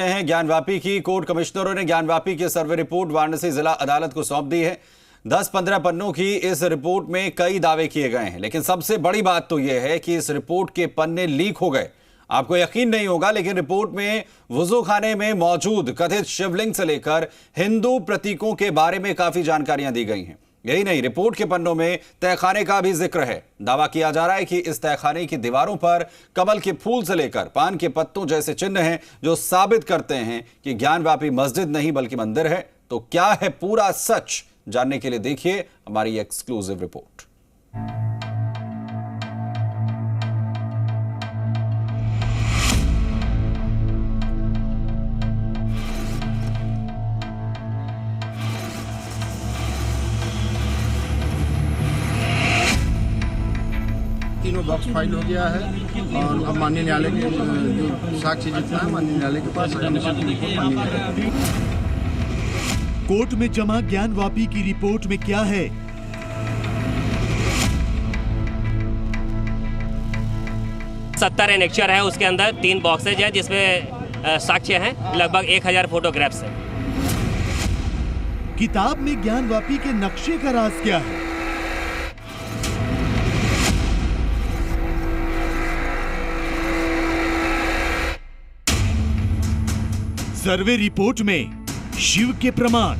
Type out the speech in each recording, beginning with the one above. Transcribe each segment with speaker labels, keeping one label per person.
Speaker 1: हैं ज्ञानवापी की। कोर्ट कमिश्नरों ने ज्ञानवापी की सर्वे रिपोर्ट वाराणसी जिला अदालत को सौंप दी है। 10-15 पन्नों की इस रिपोर्ट में कई दावे किए गए हैं, लेकिन सबसे बड़ी बात तो यह है कि इस रिपोर्ट के पन्ने लीक हो गए। आपको यकीन नहीं होगा, लेकिन रिपोर्ट में वुजू खाने में मौजूद कथित शिवलिंग से लेकर हिंदू प्रतीकों के बारे में काफी जानकारियां दी गई हैं। यही नहीं, रिपोर्ट के पन्नों में तहखाने का भी जिक्र है। दावा किया जा रहा है कि इस तहखाने की दीवारों पर कमल के फूल से लेकर पान के पत्तों जैसे चिन्ह हैं, जो साबित करते हैं कि ज्ञानवापी मस्जिद नहीं बल्कि मंदिर है। तो क्या है पूरा सच, जानने के लिए देखिए हमारी एक्सक्लूसिव रिपोर्ट।
Speaker 2: तीनों बॉक्स फाइल हो गया है और अब माननीय न्यायालय के जो साक्ष्य जितना है माननीय न्यायालय के पास
Speaker 3: कोर्ट में जमा ज्ञानवापी की रिपोर्ट में क्या है?
Speaker 4: सत्तर एनेक्चर है, उसके अंदर 3 बॉक्सेज है जिसमें साक्ष्य हैं, लगभग 1000 फोटोग्राफ्स हैं।
Speaker 3: किताब में ज्ञानवापी के नक्शे का राज क्या है? सर्वे रिपोर्ट में शिव के प्रमाण।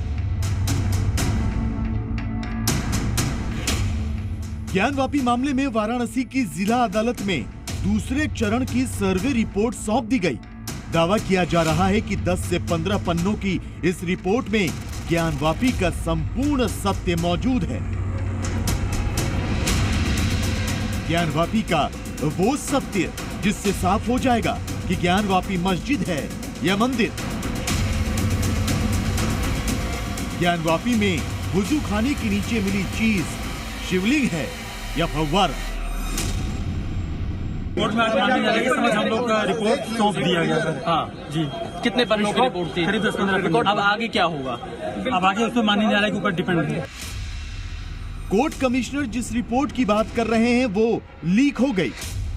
Speaker 3: ज्ञानवापी मामले में वाराणसी की जिला अदालत में दूसरे चरण की सर्वे रिपोर्ट सौंप दी गई। दावा किया जा रहा है कि 10 से 15 पन्नों की इस रिपोर्ट में ज्ञानवापी का संपूर्ण सत्य मौजूद है। ज्ञानवापी का वो सत्य जिससे साफ हो जाएगा कि ज्ञानवापी मस्जिद है या मंदिर। ज्ञानवापी में वुजू खाने के नीचे मिली चीज शिवलिंग है या फव्वारा।
Speaker 5: कोर्ट में हम लोग का रिपोर्ट सौंप दिया गया था।
Speaker 6: हाँ
Speaker 5: जी।
Speaker 6: कितने पन्नों की रिपोर्ट थी?
Speaker 5: करीब 10-15 पन्ने।
Speaker 6: अब आगे क्या होगा?
Speaker 5: अब आगे उस पर माननीय न्यायालय के ऊपर डिपेंड है।
Speaker 3: कोर्ट कमिश्नर जिस रिपोर्ट की बात कर रहे हैं वो लीक हो गई।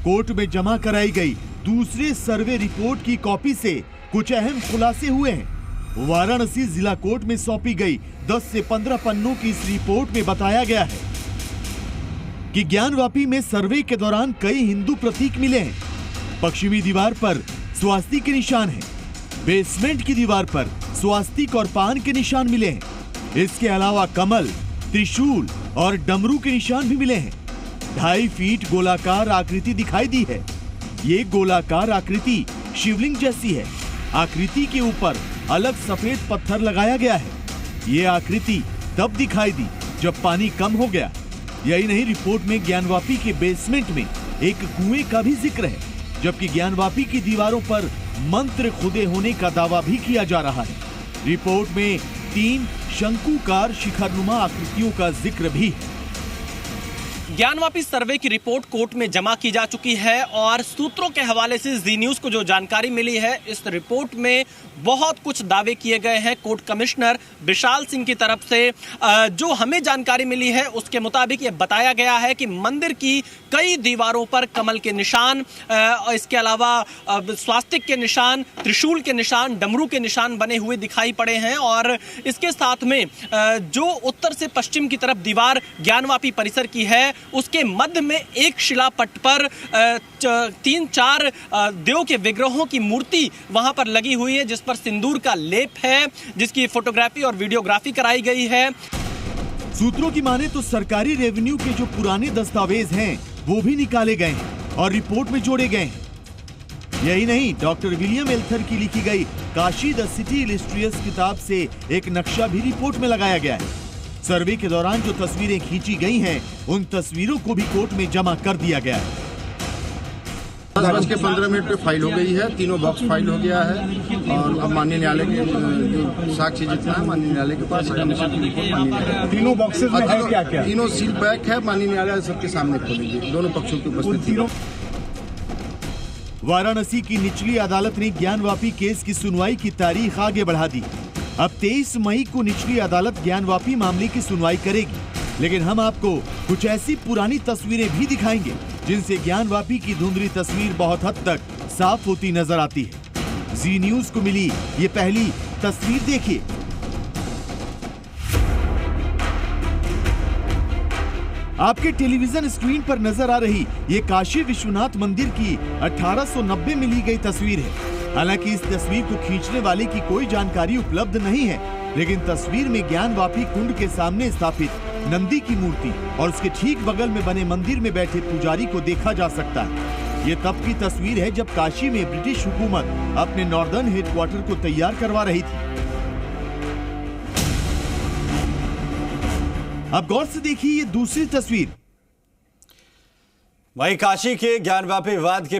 Speaker 3: कोर्ट में जमा कराई गई दूसरे सर्वे रिपोर्ट की कॉपी से कुछ अहम खुलासे हुए हैं। वाराणसी जिला कोर्ट में सौंपी गई 10 से 15 पन्नों की इस रिपोर्ट में बताया गया है कि ज्ञानवापी में सर्वे के दौरान कई हिंदू प्रतीक मिले हैं। पश्चिमी दीवार पर स्वास्तिक के निशान हैं। बेसमेंट की दीवार पर स्वास्तिक और पान के निशान मिले हैं। इसके अलावा कमल, त्रिशूल और डमरू के निशान भी मिले हैं। 2.5 फीट गोलाकार आकृति दिखाई दी है। ये गोलाकार आकृति शिवलिंग जैसी है। आकृति के ऊपर अलग सफेद पत्थर लगाया गया है। ये आकृति तब दिखाई दी जब पानी कम हो गया। यही नहीं, रिपोर्ट में ज्ञानवापी के बेसमेंट में एक कुएं का भी जिक्र है, जबकि ज्ञानवापी की दीवारों पर मंत्र खुदे होने का दावा भी किया जा रहा है। रिपोर्ट में 3 शंकुकार शिखरनुमा आकृतियों का जिक्र भी है।
Speaker 6: ज्ञानवापी सर्वे की रिपोर्ट कोर्ट में जमा की जा चुकी है और सूत्रों के हवाले से जी न्यूज को जो जानकारी मिली है, इस रिपोर्ट में बहुत कुछ दावे किए गए हैं। कोर्ट कमिश्नर विशाल सिंह की तरफ से जो हमें जानकारी मिली है उसके मुताबिक ये बताया गया है कि मंदिर की कई दीवारों पर कमल के निशान, इसके अलावा स्वास्तिक के निशान, त्रिशूल के निशान, डमरू के निशान बने हुए दिखाई पड़े हैं। और इसके साथ में जो उत्तर से पश्चिम की तरफ दीवार ज्ञानवापी परिसर की है, उसके मध्य में एक शिलापट पर 3-4 देव के विग्रहों की मूर्ति वहां पर लगी हुई है, जिस पर सिंदूर का लेप है, जिसकी फोटोग्राफी और वीडियोग्राफी कराई गई है।
Speaker 3: सूत्रों की माने तो सरकारी रेवेन्यू के जो पुराने दस्तावेज हैं वो भी निकाले गए हैं और रिपोर्ट में जोड़े गए हैं। यही नहीं, डॉक्टर विलियम एल्थर की लिखी गई काशी द सिटी इलिस्ट्रियस किताब से एक नक्शा भी रिपोर्ट में लगाया गया है। सर्वे के दौरान जो तस्वीरें खींची गई हैं, उन तस्वीरों को भी कोर्ट में जमा कर दिया गया है।
Speaker 2: 10:15 पे फाइल हो गई है। तीनों बॉक्स फाइल हो गया है और अब माननीय न्यायालय के जो साक्ष्य जितना है माननीय न्यायालय के पास
Speaker 3: तीनों बॉक्सेस में है क्या क्या?
Speaker 2: तीनों सील पैक है। माननीय न्यायालय सबके सामने खोलेंगे, दोनों पक्षों की उपस्थिति।
Speaker 3: वाराणसी की निचली अदालत ने ज्ञानवापी केस की सुनवाई की तारीख आगे बढ़ा दी। अब 23 मई को निचली अदालत ज्ञानवापी मामले की सुनवाई करेगी, लेकिन हम आपको कुछ ऐसी पुरानी तस्वीरें भी दिखाएंगे जिनसे ज्ञानवापी की धुंधली तस्वीर बहुत हद तक साफ होती नजर आती है। जी न्यूज को मिली ये पहली तस्वीर देखिए। आपके टेलीविजन स्क्रीन पर नजर आ रही ये काशी विश्वनाथ मंदिर की 1890 में ली गई तस्वीर है। हालांकि इस तस्वीर को खींचने वाले की कोई जानकारी उपलब्ध नहीं है, लेकिन तस्वीर में ज्ञानवापी कुंड के सामने स्थापित नंदी की मूर्ति और उसके ठीक बगल में बने मंदिर में बैठे पुजारी को देखा जा सकता है। ये तब की तस्वीर है जब काशी में ब्रिटिश हुकूमत अपने नॉर्दर्न हेडक्वार्टर को तैयार करवा रही थी। अब गौर से देखिए ये दूसरी तस्वीर।
Speaker 1: वहीं काशी के ज्ञानवापी विवाद के